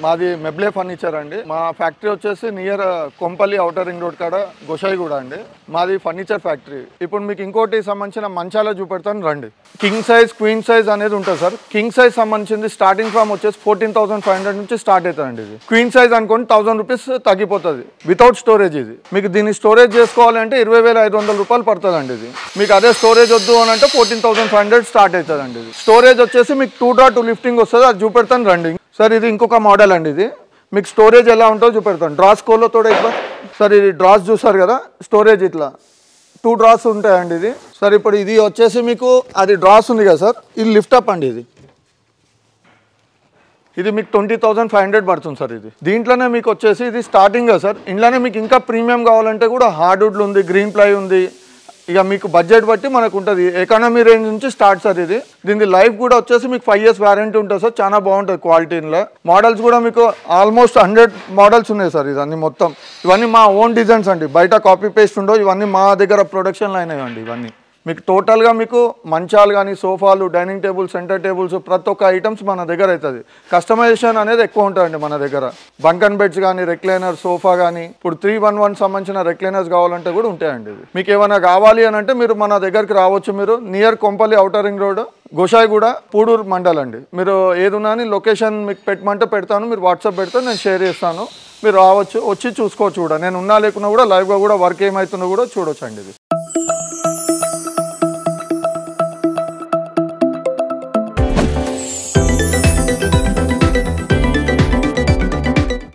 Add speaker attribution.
Speaker 1: మాది మెబ్లే ఫర్నిచర్ అండి. మా ఫ్యాక్టరీ వచ్చేసి near Kompally outer ring road కాడ గోషాయిగూడ అండి. మాది ఫర్నిచర్ ఫ్యాక్టరీ. ఇప్పుడు మీకు ఇంకోటి సంబంధించిన మంచాల చూపెడతాను రండి. కింగ్ సైజ్, క్వీన్ సైజ్ అనేది ఉంటుంది సార్. కింగ్ సైజ్ సంబంధించింది స్టార్టింగ్ ఫ్రమ్ వచ్చేసి 14,500 నుంచి స్టార్ట్ అవుతుందండి. ఇది క్వీన్ సైజ్ అనుకోండి 1000 రూపీస్ తగ్గిపోతుంది వితౌట్ స్టోరేజ్. ఇది మీకు దీన్ని స్టోరేజ్ చేసుకోవాలంటే 20,500 రూపాయలు పడుతుందండి. ఇది మీకు అదే స్టోరేజ్ వద్దు అని అంటే 14,500 స్టార్ట్ అవుతుందండి. ఇది స్టోరేజ్ వచ్చేసి మీకు 2.2 లిఫ్టింగ్ వస్తుంది. అది చూపెడతాను రండి సార్. ఇది ఇంకొక మోడల్ అండి. ఇది మీకు స్టోరేజ్ ఎలా ఉంటుందో చూపెడతాను. డ్రాస్ కోళ్ళతో ఇట్లా సార్. ఇది డ్రాస్ చూసారు కదా, స్టోరేజ్ ఇట్లా 2 డ్రాస్ ఉంటాయండి. ఇది సార్ ఇప్పుడు ఇది వచ్చేసి మీకు అది డ్రాస్ ఉంది కదా సార్, ఇది లిఫ్ట్ అప్ అండి. ఇది మీకు 20,500 పడుతుంది సార్. ఇది దీంట్లోనే మీకు వచ్చేసి ఇది స్టార్టింగ్ కదా సార్. ఇంట్లోనే మీకు ఇంకా ప్రీమియం కావాలంటే కూడా హార్డ్వుడ్లు ఉంది, గ్రీన్ ప్లై ఉంది. ఇక మీకు బడ్జెట్ బట్టి మనకు ఉంటుంది. ఎకానమీ రేంజ్ నుంచి స్టార్ట్ సార్. ఇది దీని లైఫ్ కూడా వచ్చేసి మీకు 5 years వారంటీ ఉంటుంది సార్. చాలా బాగుంటుంది క్వాలిటీలో. మోడల్స్ కూడా మీకు ఆల్మోస్ట్ 100 మోడల్స్ ఉన్నాయి సార్. ఇవన్నీ మొత్తం ఇవన్నీ మా ఓన్ డిజైన్స్ అండి. బయట కాపీ పేస్ట్ ఉండవు. ఇవన్నీ మా దగ్గర ప్రొడక్షన్లో అయినాయండి. ఇవన్నీ మీకు టోటల్గా మీకు మంచాలు కానీ, సోఫాలు, డైనింగ్ టేబుల్స్, సెంటర్ టేబుల్స్, ప్రతి ఒక్క ఐటమ్స్ మన దగ్గర అవుతుంది. కస్టమైజేషన్ అనేది ఎక్కువ ఉంటుందండి మన దగ్గర. బంకన్ బెడ్స్ కానీ, రెక్లైనర్ సోఫా కానీ, ఇప్పుడు 311 సంబంధించిన రెక్లైనర్స్ కావాలంటే కూడా ఉంటాయండి. ఇది మీకు ఏమైనా కావాలి అని అంటే మీరు మన దగ్గరికి రావచ్చు. మీరు near Kompally outer ring road Goshaiguda Pudur mandal అండి. మీరు ఏదున్నా లొకేషన్ మీకు పెట్టమంటే పెడతాను. మీరు వాట్సాప్ పెడితే నేను షేర్ చేస్తాను. మీరు రావచ్చు, వచ్చి చూసుకోవచ్చు కూడా. నేను ఉన్నా లేకున్నా కూడా లైవ్గా కూడా వర్క్ ఏమవుతుందో కూడా చూడొచ్చు అండి. ఇది